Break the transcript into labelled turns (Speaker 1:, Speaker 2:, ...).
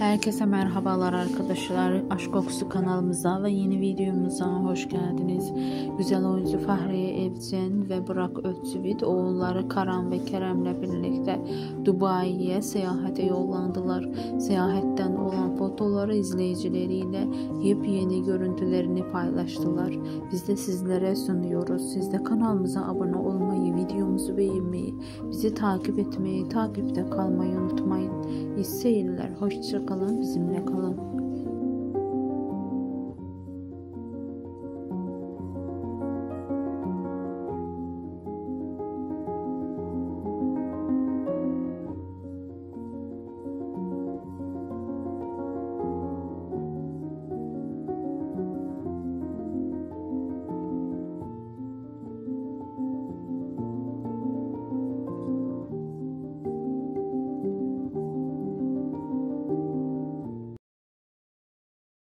Speaker 1: Herkese merhabalar arkadaşlar. Aşk Kokusu kanalımıza ve yeni videomuza hoş geldiniz. Güzel oyuncu Fahriye Evcen ve Burak Özçivit oğulları Karan ve Kerem'le birlikte Dubai'ye seyahate yollandılar. Seyahatten olan fotoları izleyicileriyle yepyeni görüntülerini paylaştılar. Biz de sizlere sunuyoruz. Siz de kanalımıza abone olmayı, videomuzu beğenmeyi, bizi takip etmeyi, takipte kalmayı unutmayın. İyi seyirler. Hoşça kalın, bizimle kalın.